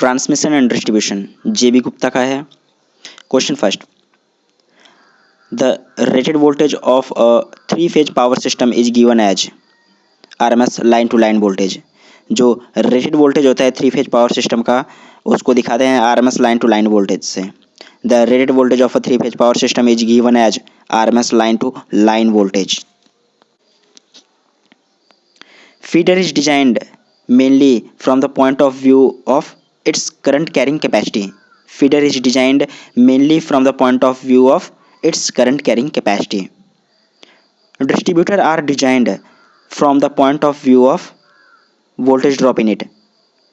Transmission and distribution JB Gupta का है। Question first, the rated voltage of a 3-phase power system is given as RMS line to line voltage. जो rated voltage होता है 3-phase power system का, उसको दिखाते हैं RMS line to line voltage से। The rated voltage of a 3-phase power system is given as RMS line to line voltage. Feeder is designed mainly from the point of view of its current carrying capacity. Feeder is designed mainly from the point of view of its current carrying capacity. Distributors are designed from the point of view of voltage drop in it.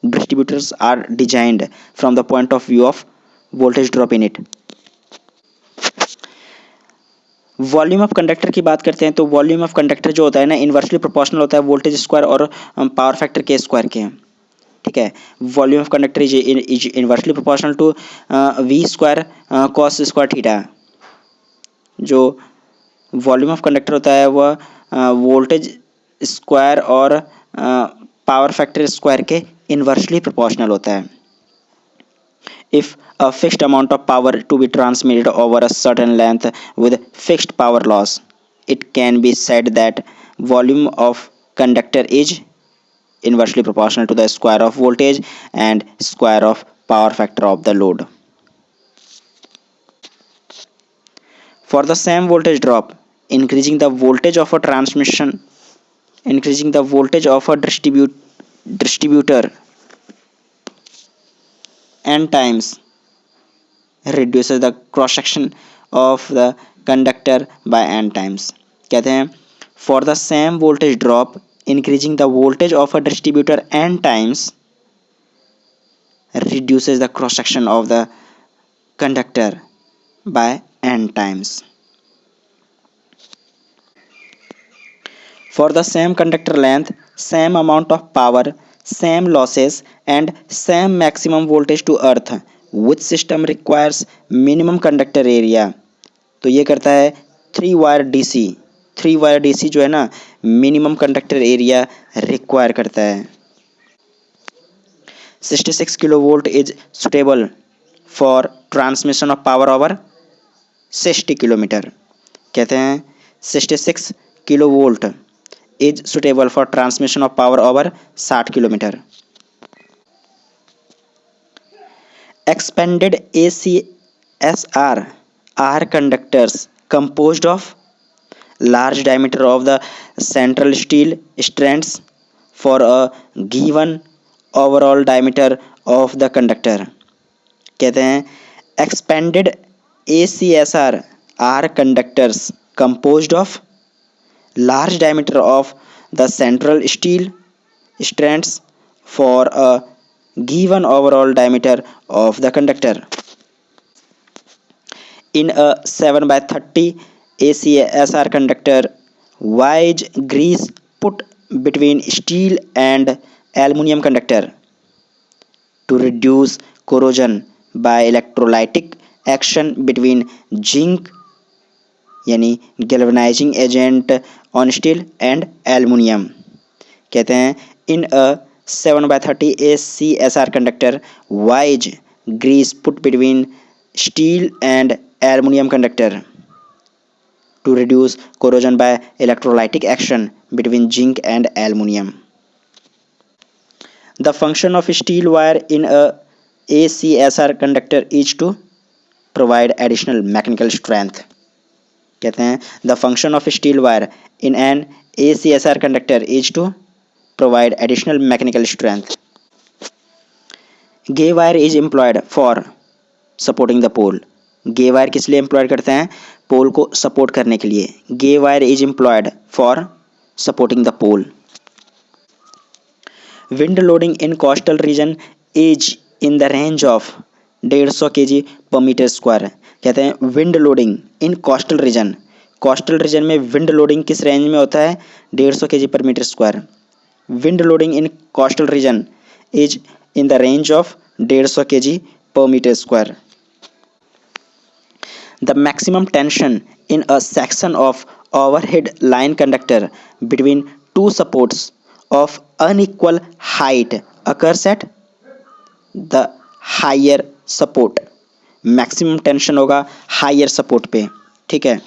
Distributors are designed from the point of view of voltage drop in it. Volume of conductor की बात करते हैं तो volume of conductor जो होता है ना, inversely proportional होता है वोल्टेज स्क्वायर और पावर फैक्टर के स्क्वायर के। ठीक है, volume of conductor is inversely proportional to V square cos square theta. जो वॉल्यूम ऑफ कंडक्टर होता है वह वोल्टेज स्क्वायर और पावर फैक्टर स्क्वायर के इन्वर्सली प्रोपोर्शनल होता है। If a fixed amount of power to be transmitted over a certain length with fixed power loss, it can be said that volume of conductor is inversely proportional to the square of voltage and square of power factor of the load. For the same voltage drop, increasing the voltage of a distributor n times reduces the cross section of the conductor by n times। कहते हैं for the same voltage drop increasing the voltage of a distributor n times reduces the cross section of the conductor by n times। For the same conductor length, same amount of power, same losses and same maximum voltage to earth, which system requires minimum conductor area। तो ये करता है 3-wire DC जो है ना, minimum conductor area require करता है। 66 kilovolt is suitable for transmission of power over 60 kilometre. कहते हैं 66 kilovolt is suitable for transmission of power over 60 kilometre. Expanded ACSR are conductors composed of large diameter of the central steel strands for a given overall diameter of the conductor। कहते हैं expanded ACSR are conductors composed of large diameter of the central steel strands for a given overall diameter of the conductor। In a 7/30 ACSR conductor, wire grease put between steel and aluminum conductor to reduce corrosion by electrolytic action between zinc यानी galvanising agent on steel and aluminium. कहते हैं इन अ 7/30 ACSR conductor, wire grease put between steel and aluminum conductor to reduce corrosion by electrolytic action between zinc and aluminum। The function of steel wire in a ACSR conductor is to provide additional mechanical strength। कहते हैं the function of steel wire in an ACSR conductor is to provide additional mechanical strength। Guy wire is employed for supporting the pole. Guy wire किस लिए employed करते हैं? पोल को support करने के लिए। Guy wire is employed for supporting the pole. Wind loading in coastal region is in the range of 150 kg per metre square. कहते हैं wind loading in coastal region में विंड लोडिंग किस रेंज में होता है? 150 kg per metre square. Wind loading in coastal region is in the range of 150 kg per meter square। The maximum tension in a section of overhead line conductor between two supports of unequal height occurs at the higher support, maximum tension होगा higher support पे, ठीक है।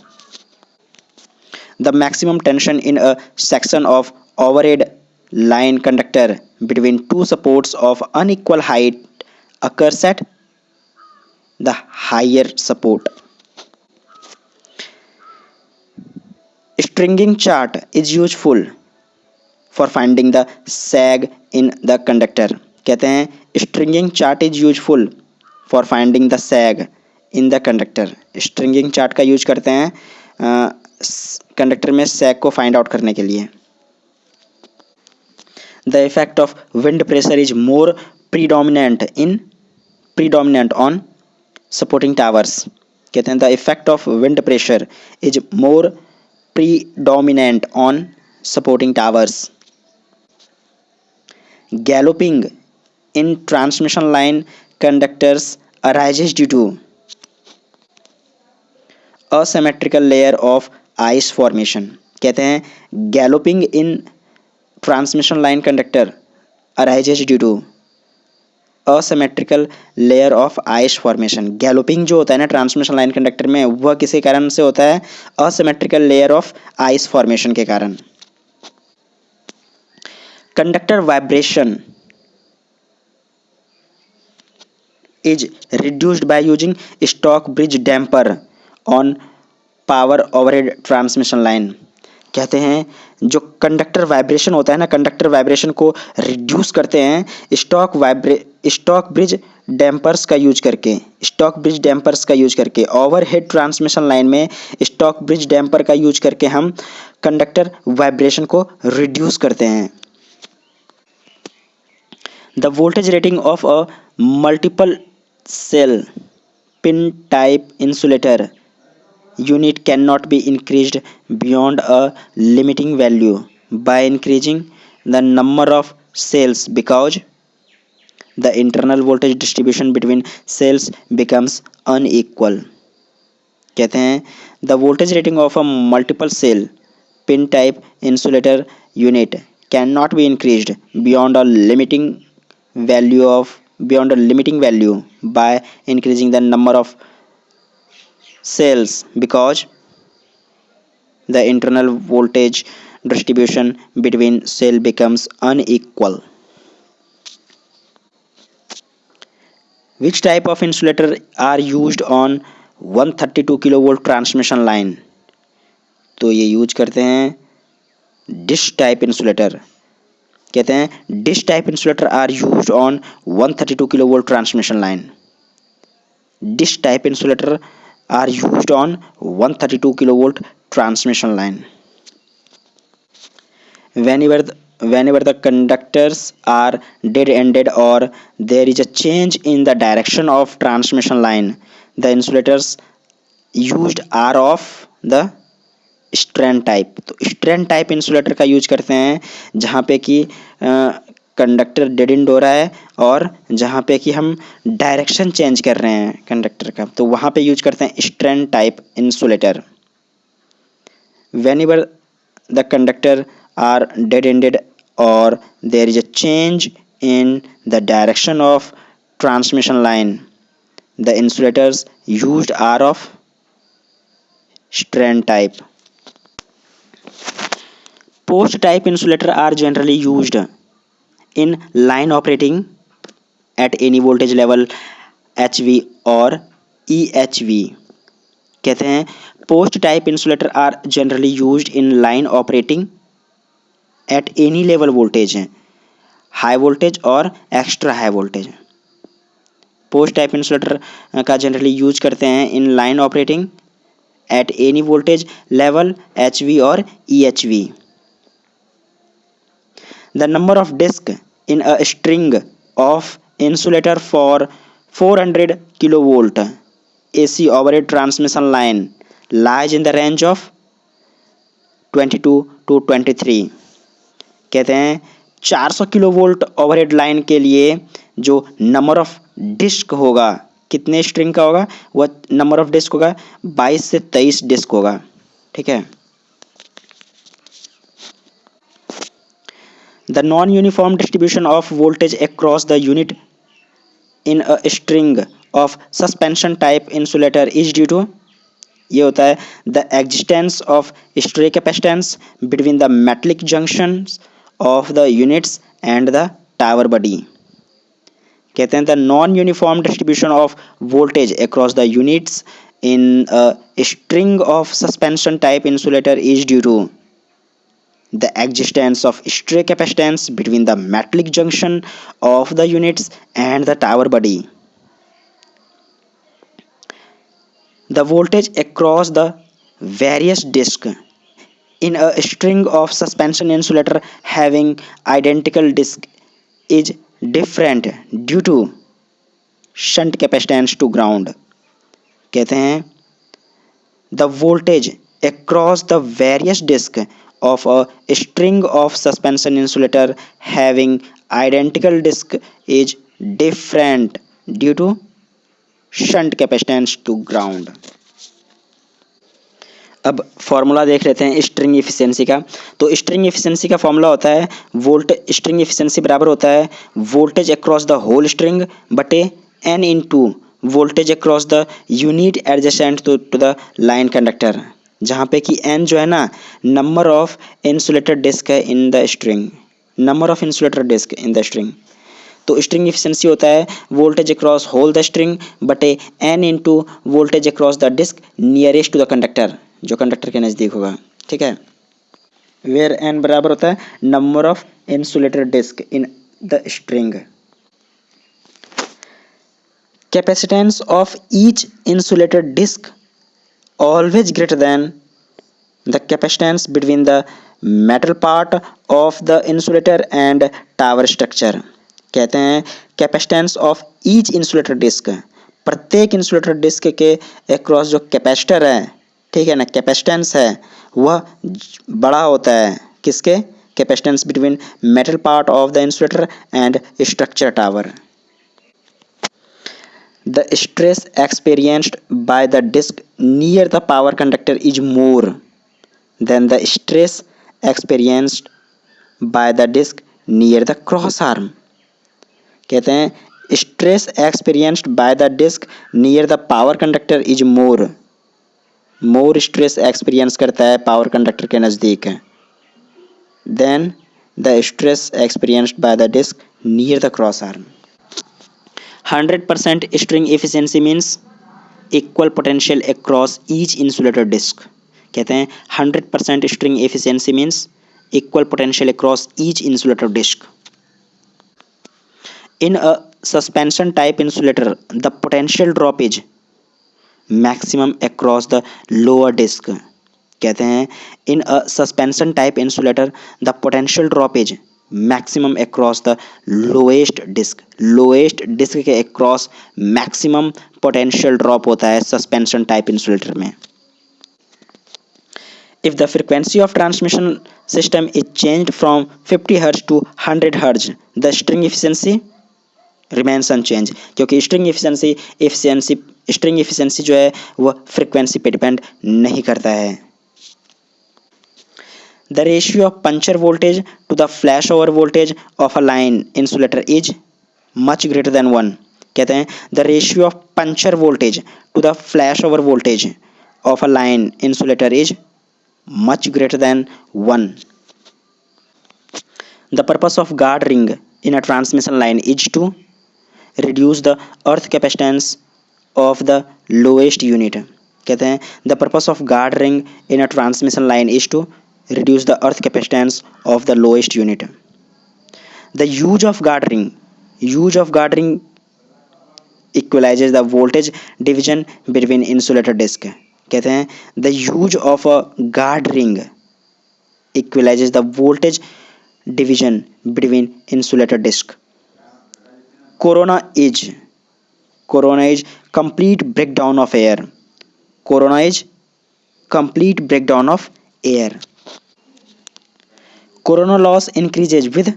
The maximum tension in a section of overhead line conductor between two supports of unequal height occurs at the higher support. Stringing chart is useful for finding the sag in the conductor. कहते हैं stringing chart is useful for finding the sag in the conductor. stringing chart का use करते हैं conductor में सैग को find out करने के लिए। The effect of wind pressure is more predominant on supporting towers. कहते हैं the effect of wind pressure is more predominant on supporting towers. Galloping in transmission line conductors arises due to asymmetrical layer of ice formation. कहते हैं galloping in transmission line conductor arises due to asymmetrical layer of ice formation. Galloping जो होता है ना transmission line conductor में, वह किसी कारण से होता है? asymmetrical layer of ice formation के कारण। conductor vibration is reduced by using stock bridge damper on power overhead transmission line. कहते हैं जो कंडक्टर वाइब्रेशन होता है ना, कंडक्टर वाइब्रेशन को रिड्यूस करते हैं स्टॉक ब्रिज डैम्पर्स का यूज करके, स्टॉक ब्रिज डैम्पर्स का यूज करके ओवरहेड ट्रांसमिशन लाइन में स्टॉक ब्रिज डैम्पर का यूज करके हम कंडक्टर वाइब्रेशन को रिड्यूस करते हैं। The voltage rating of a multiple shell pin type insulator unit cannot be increased beyond a limiting value by increasing the number of cells because the internal voltage distribution between cells becomes unequal. कहते हैं the voltage rating of a multiple cell pin type insulator unit cannot be increased beyond a limiting value by increasing the number of cells because the internal voltage distribution between cell becomes unequal. Which type of insulator are used on 132 kilovolt transmission line? तो ये use करते हैं dish type insulator. कहते हैं dish type insulator are used on 132 kilovolt transmission line. Dish type insulator are used on 132 kilovolt transmission line. Whenever the conductors are dead-ended or there is a change in the direction of transmission line, the insulators used are of the strand type. तो strand type insulator का use करते हैं जहाँ पे कि conductor dead and हो रहा है और जहाँ पे कि हम डायरेक्शन चेंज कर रहे हैं कंडक्टर का, तो वहाँ पे यूज करते हैं strain type insulator. Whenever the conductor are dead ended और there is a change in the direction of transmission line, the insulators used are of strain type. Post type insulator are generally used in line operating at any voltage level HV और EHV। कहते हैं post type insulator are generally used in line operating at any level voltage, high voltage और extra high voltage। post type insulator का generally use करते हैं in line operating at any voltage level HV और EHV। The number of discs in a string of insulator for 400 kilovolt AC overhead transmission line lies in the range of 22 to 23। कहते हैं 400 kilovolt overhead line के लिए जो number of disc होगा, कितने string का होगा, वह नंबर ऑफ डिस्क होगा 22 से 23 डिस्क होगा। ठीक है। The non-uniform distribution of voltage across the unit in a string of suspension type insulator is due to, ये होता है the existence of stray capacitance between the metallic junctions of the units and the tower body. कहते हैं the non uniform distribution of voltage across the units in a string of suspension type insulator is due to the existence of stray capacitance between the metallic junction of the units and the tower body. The voltage across the various discs in a string of suspension insulator having identical disc is different due to shunt capacitance to ground. कहते हैं the voltage across the various discs of a string of suspension insulator having identical disc is different due to shunt capacitance to ground. अब formula देख लेते हैं string efficiency का। तो string efficiency का formula होता है स्ट्रिंग इफिशिएंसी बराबर होता है voltage across the whole string बटे n into voltage across the unit adjacent to the line conductor, जहाँ पे कि n जो है ना नंबर ऑफ इंसुलेटेड डिस्क है in the string, number of insulated disc in the string. तो string efficiency होता है voltage across whole the string बटे n into voltage across the disc nearest to the conductor, जो conductor के नज़दीक होगा। ठीक है, वेयर n बराबर होता है number of insulated disc in the string. Capacitance of each insulated disc always greater than the capacitance between the metal part of the insulator and tower structure. कहते हैं capacitance of each insulated disc, प्रत्येक insulated disc के across जो capacitor है, ठीक है ना, capacitance है वह बड़ा होता है किसके, capacitance between metal part of the insulator and structure tower. The stress experienced by the disc near the power conductor is more than the stress experienced by the disc near the cross arm. कहते हैं stress experienced by the disc near the power conductor is more stress experience करता है power conductor के नज़दीक than the stress experienced by the disc near the cross arm. 100% string efficiency means equal potential across each insulated disc. कहते हैं 100% string efficiency means equal potential across each insulated disc. In a suspension type insulator, the potential drop is maximum across the lower disc. कहते हैं in a suspension type insulator, the potential drop is maximum across the lowest disc. Lowest disc के across maximum potential drop होता है suspension type insulator में। If the frequency of transmission system is changed from 50 Hz to 100 Hz, the string efficiency remains unchanged, क्योंकि string efficiency जो है वह frequency पे depend नहीं करता है। The ratio of puncture voltage to the flash over voltage of a line insulator is much greater than 1। कहते हैं the ratio of puncture voltage to the flash over voltage of a line insulator is much greater than 1। The purpose of guard ring in a transmission line is to reduce the earth capacitance of the lowest unit। कहते हैं the purpose of guard ring in a transmission line is to reduce the earth capacitance of the lowest unit। The use of guard ring equalizes the voltage division between insulator disc। कहते हैं the use of a guard ring equalizes the voltage division between insulator disc। Corona is complete breakdown of air। Corona is complete breakdown of air। Corona loss increases with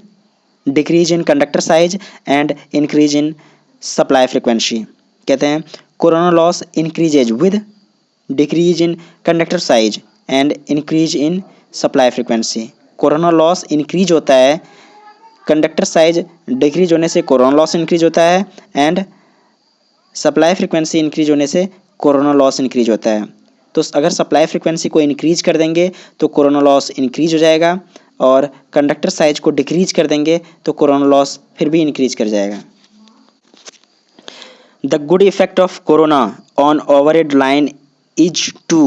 decrease in conductor size and increase in supply frequency। कहते हैं corona loss increases with decrease in conductor size and increase in supply frequency। corona loss increase होता है, conductor size decrease होने से corona loss increase होता है and supply frequency increase होने से कोरोना लॉस इंक्रीज होता है। तो अगर सप्लाई फ्रिक्वेंसी को इंक्रीज कर देंगे तो कोरोना लॉस इंक्रीज हो जाएगा, और कंडक्टर साइज को डिक्रीज कर देंगे तो कोरोना लॉस फिर भी इंक्रीज कर जाएगा। The good effect of corona on overhead line is to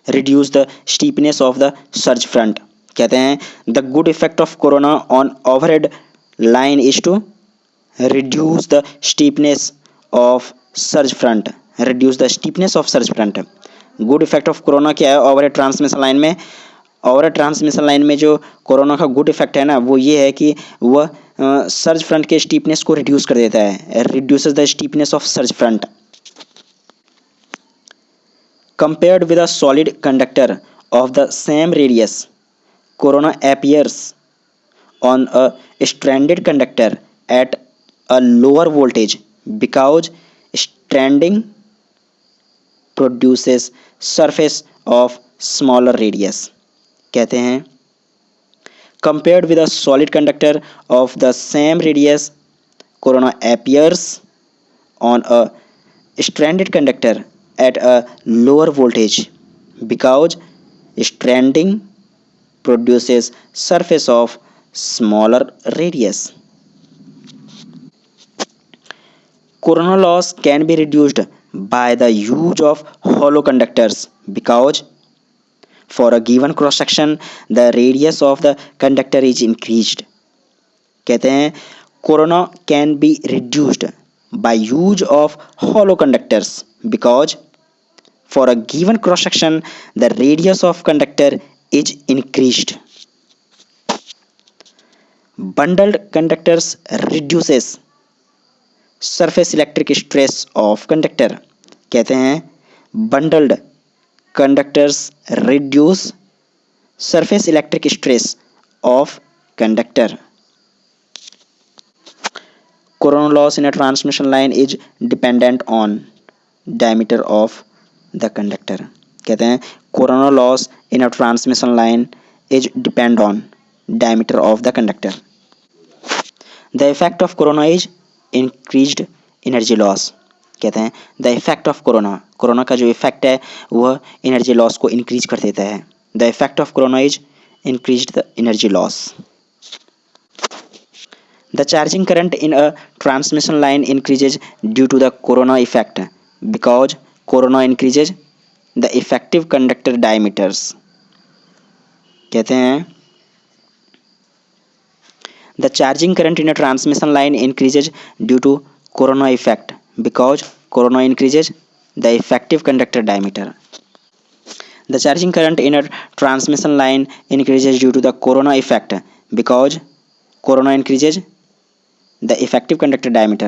reduce the steepness of the surge front. कहते हैं the good effect of corona on overhead line is to reduce the steepness of surge front. Reduce the steepness of surge front. Good effect of corona क्या है overhead transmission line में? Overhead transmission line में जो corona का good effect है ना, वो ये है कि वह सर्ज फ्रंट के स्टीपनेस को रिड्यूस कर देता है। Reduces the steepness of surge front. Compared with a solid conductor of the same radius, corona appears on a stranded conductor at a lower voltage because stranding produces surface of smaller radius। कहते हैं compared with a solid conductor of the same radius, corona appears on a stranded conductor at a lower voltage because stranding produces surface of smaller radius। Corona loss can be reduced by the use of hollow conductors because for a given cross section the radius of the conductor is increased। कहते हैं corona can be reduced by use of hollow conductors because for a given cross section the radius of conductor is increased। Bundled conductors reduces surface electric stress of conductor। कहते हैं bundled conductors reduce surface electric stress of conductor। Corona loss in a transmission line is dependent on diameter of the conductor। कहते हैं corona loss in a transmission line is depend on diameter of the conductor। The effect of corona is increased energy loss। कहते हैं the effect of corona, corona का जो effect है वह energy loss को increase कर देता है। The effect of corona is increased the energy loss. The charging current in a transmission line increases due to the corona effect because corona increases the effective conductor diameters। कहते हैं the charging current in a transmission line increases due to corona effect because corona increases the effective conductor diameter। The charging current in a transmission line increases due to the corona effect because corona increases the effective conductor diameter।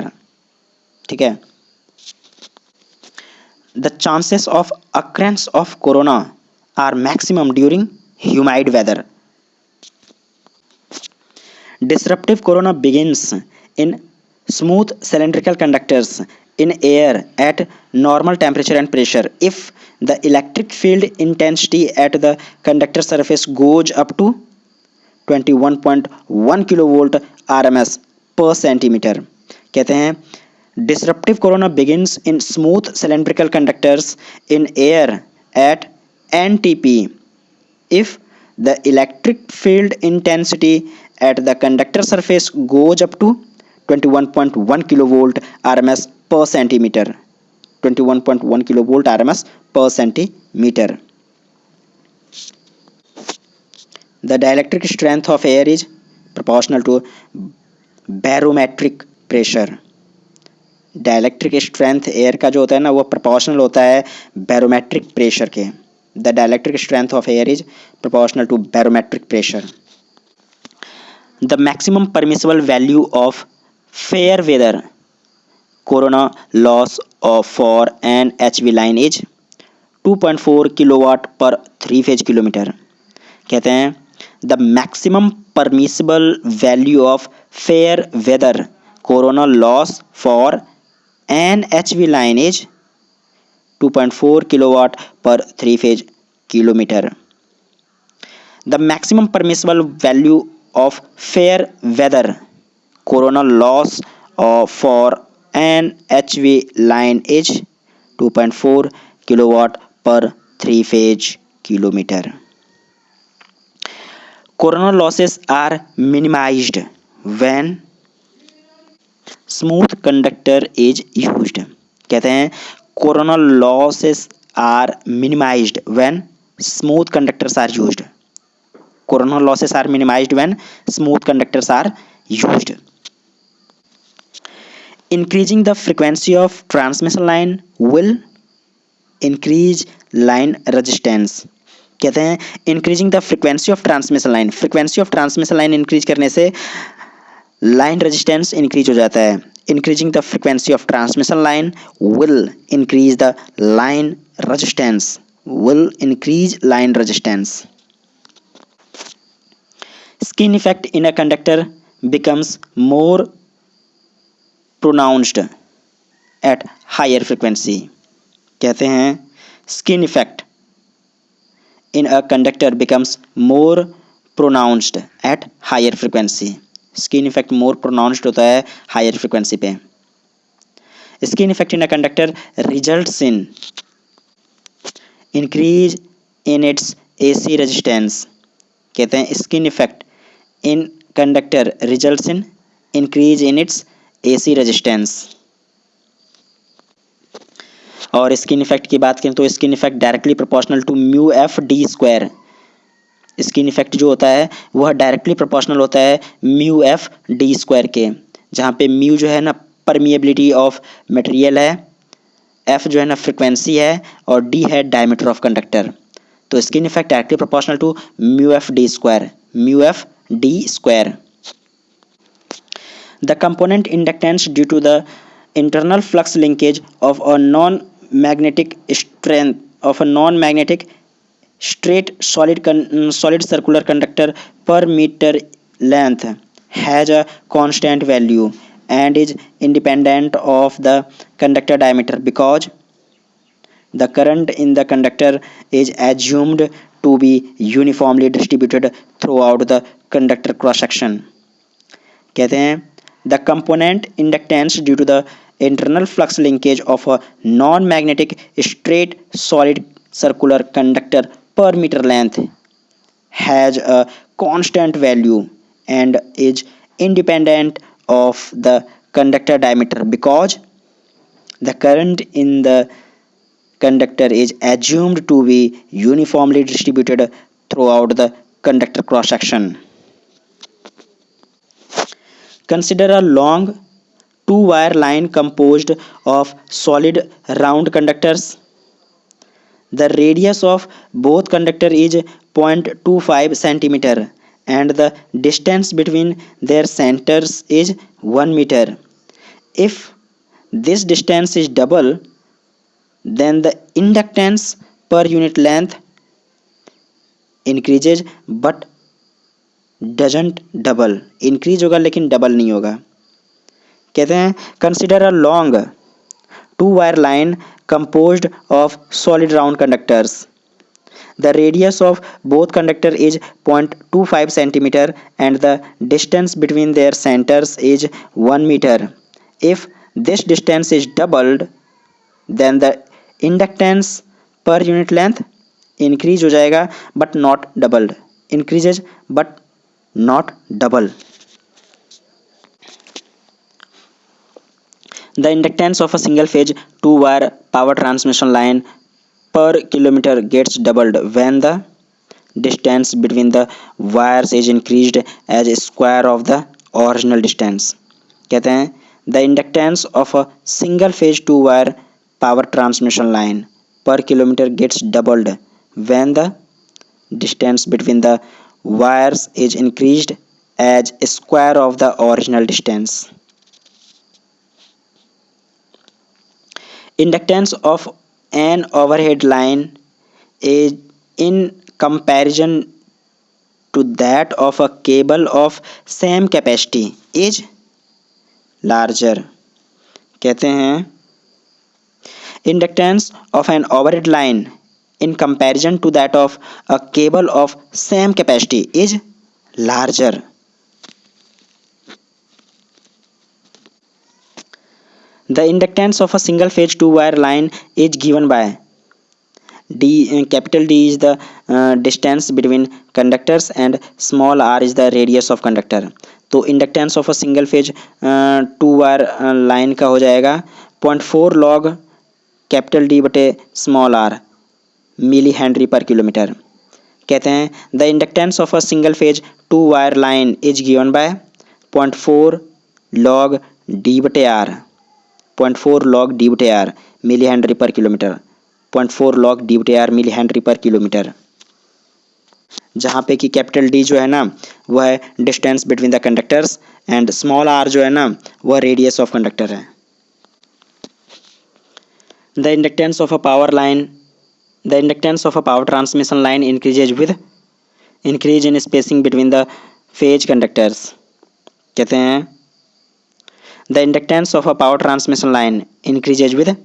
ठीक है। The chances of occurrence of corona are maximum during humid weather। Disruptive corona begins in smooth cylindrical conductors in air at normal temperature and pressure if the electric field intensity at the conductor surface goes up to 21.1 kilovolt RMS per centimeter। कहते हैं disruptive corona begins in smooth cylindrical conductors in air at NTP if the electric field intensity at the conductor surface goes up to 21.1 kilovolt RMS per centimeter। 21.1 kilovolt RMS per centimeter। The dielectric strength of air is proportional to barometric pressure। Dielectric strength air का जो होता है ना वो proportional होता है barometric pressure के। The dielectric strength of air is proportional to barometric pressure. The maximum permissible value of fair weather corona loss for an HV line is 2.4 kilowatt per 3 phase kilometre. कहते हैं the maximum permissible value of fair weather corona loss for an HV line is 2.4 kilowatt per 3 phase kilometre. The maximum permissible value of fair weather corona loss for an HV line is 2.4 kilowatt per 3-phase kilometer. Coronal losses are minimized when smooth conductor is used. कहते हैं coronal losses are minimised when smooth conductors are used. Coronal losses are minimised when smooth conductors are used. Increasing the frequency of transmission line will increase line resistance. कहते हैं increasing the frequency of transmission line, frequency of transmission line increase करने से line resistance increase हो जाता है। Increasing the frequency of transmission line will increase the line resistance, will increase line resistance. Skin effect in a conductor becomes more pronounced at higher frequency। कहते हैं skin effect in a conductor becomes more pronounced at higher frequency। Skin effect more pronounced होता है higher frequency पे। Skin effect in a conductor results in increase in its AC resistance. कहते हैं skin effect in conductor results in increase in its AC resistance. और skin effect की बात करें तो skin effect directly proportional to mu f d square. Skin effect जो होता है वह डायरेक्टली प्रोपोर्शनल होता है म्यू एफ डी स्क्वायर के, जहाँ पे म्यू जो है ना परमिएबिलिटी ऑफ मटेरियल है, एफ जो है ना फ्रिक्वेंसी है और डी है डायमीटर ऑफ कंडक्टर। तो skin effect directly proportional to mu f d square, mu f d square. The component inductance due to the internal flux linkage of a non-magnetic straight solid circular conductor per meter length has a constant value and is independent of the conductor diameter because the current in the conductor is assumed to be uniformly distributed throughout the conductor cross section। कहते हैं the component inductance due to the internal flux linkage of a non-magnetic straight solid circular conductor per meter length has a constant value and is independent of the conductor diameter because the current in the conductor is assumed to be uniformly distributed throughout the conductor cross section। Consider a long two-wire line composed of solid round conductors. The radius of both conductors is 0.25 cm and the distance between their centers is 1 meter. If this distance is double, then the inductance per unit length increases but doesn't double। Increase होगा लेकिन double नहीं होगा। कहते हैं consider a long two wire line composed of solid round conductors. The radius of both conductor is 0.25 centimetre and the distance between their centres is 1 metre. If this distance is doubled then the inductance per unit length increase हो जाएगा but not doubled, increases but not double। The inductance of a single phase two wire power transmission line per kilometer gets doubled when the distance between the wires is increased as a square of the original distance। कहते हैं the inductance of a single phase two wire power transmission line per kilometer gets doubled when the distance between the wires is increased as a square of the original distance। Inductance of an overhead line is in comparison to that of a cable of same capacity is larger। कहते हैं inductance of an overhead line in comparison to that of a cable of same capacity is larger। The inductance of a single phase two wire line is given by capital D is the distance between conductors and small r is the radius of conductor. तो inductance of a single phase two wire line का हो जाएगा 0.4 log capital D बटे small are milli henry पर kilometre. कहते हैं the inductance of a single phase two wire line is given by 0.4 log D बटे are 0.4 log D बटे are milli henry पर किलोमीटर 0.4 लॉग डी बटे are milli henry पर kilometre. जहाँ पे कि कैपिटल डी जो है ना वह है distance between the conductors and small r जो है ना वह रेडियस ऑफ कंडक्टर है. The inductance of a power line the inductance of a power transmission line increases with increase in spacing between the phase conductors. कहते हैं the inductance of a power transmission line increases with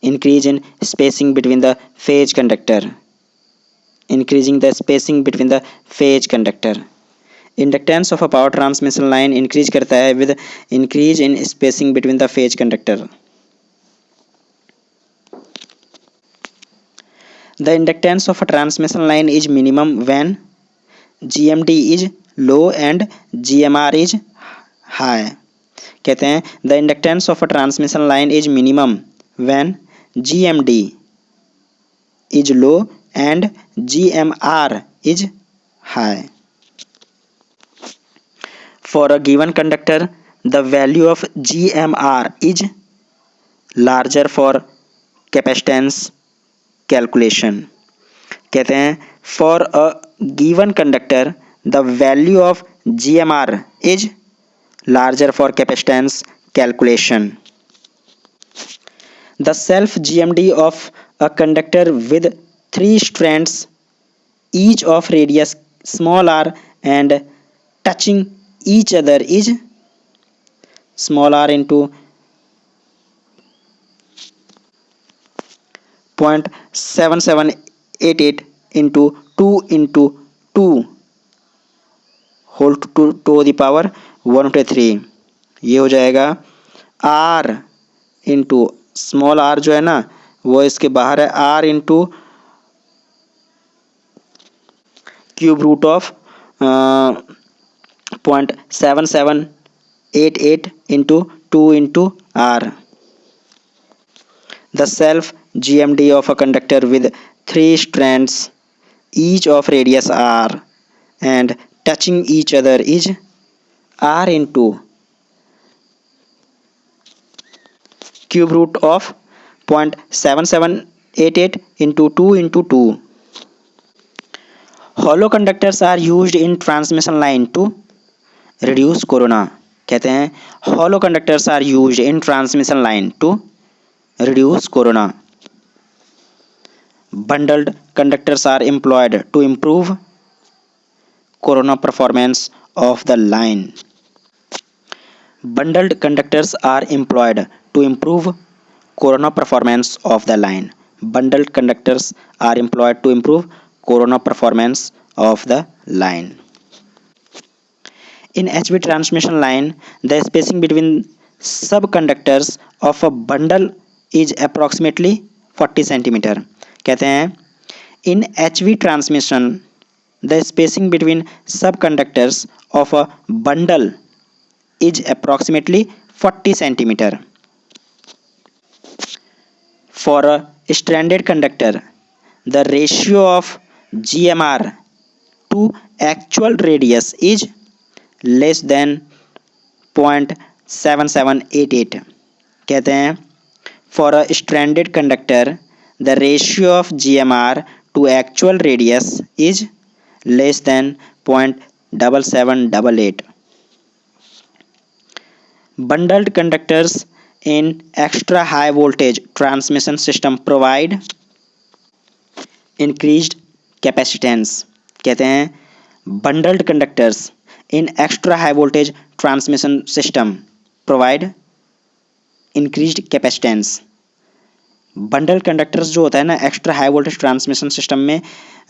increase in spacing between the phase conductor increasing the spacing between the phase conductor. Inductance of a power transmission line increase करता है with increase in spacing between the phase conductor. The inductance of a transmission line is minimum when GMD is low and GMR is high. कहते हैं the inductance of a transmission line is minimum when GMD is low and GMR is high. For a given conductor, the value of GMR is larger for capacitance calculation. कहते हैं for a given conductor, the value of GMR is larger for capacitance calculation. The self GMD of a conductor with 3 strands each of radius small r and touching each other is small r into 0.7788 into 2 into 2 whole to the power 1/3. ये हो जाएगा r into small r जो है ना वो इसके बाहर है r into cube root of 0.7788 into 2 into r. The self GMD of a conductor with 3 strands each of radius r and touching each other is r into cube root of 0.7788 into 2 into 2. Hollow conductors are used in transmission line to reduce corona. कहते हैं hollow conductors are used in transmission line to reduce corona. Bundled conductors are employed to improve corona performance of the line. Bundled conductors are employed to improve corona performance of the line. Bundled conductors are employed to improve corona performance of the line. In HV transmission line, the spacing between subconductors of a bundle is approximately 40 cm. कहते हैं in HV transmission, the spacing between subconductors of a bundle is approximately 40 cm. For a stranded conductor, the ratio of GMR to actual radius is less than 0.7788. कहते हैं for a stranded conductor, the ratio of GMR to actual radius is less than 0.7788. Bundled conductors in extra high voltage transmission system provide increased capacitance. कहते हैं bundled conductors in extra high voltage transmission system provide increased capacitance. Bundle conductors जो होता है ना extra high voltage transmission system में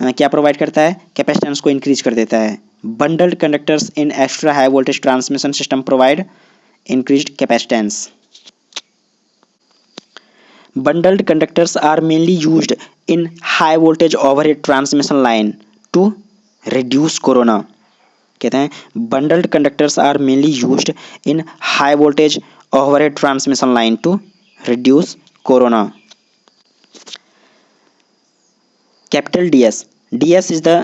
क्या provide करता है, कैपेसिटेंस को इंक्रीज कर देता है. Bundled conductors in extra high voltage transmission system provide increased capacitance. bundled conductors are mainly used in high voltage overhead transmission line to reduce corona. कहते हैं bundled conductors are mainly used in high voltage overhead transmission line to reduce corona. Capital DS. DS is the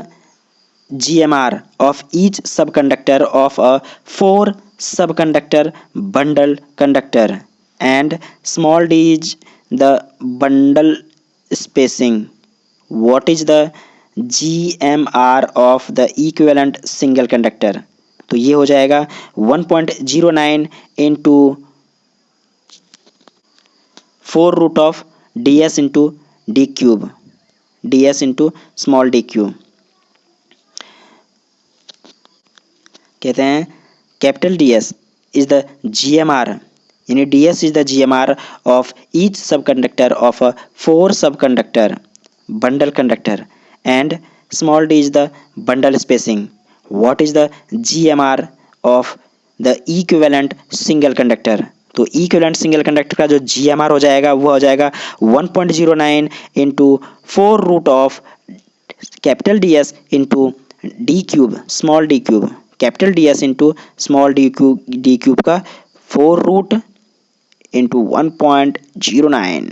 GMR of each subconductor of a 4 subconductor bundle conductor, and small d is the bundle spacing. What is the GMR of the equivalent single conductor? तो ये हो जाएगा 1.09 into 4 root of ds into d cube, ds into small d cube. कहते हैं capital ds is the GMR, यानी ds is the GMR of each sub conductor of a 4 sub conductor bundle conductor, and small d is the bundle spacing. What is the GMR of the equivalent single conductor? तो equivalent single conductor का जो GMR हो जाएगा वो हो जाएगा 1.09 into 4 root of capital DS into d cube small d cube, capital DS into small d cube का 4 root into 1.09.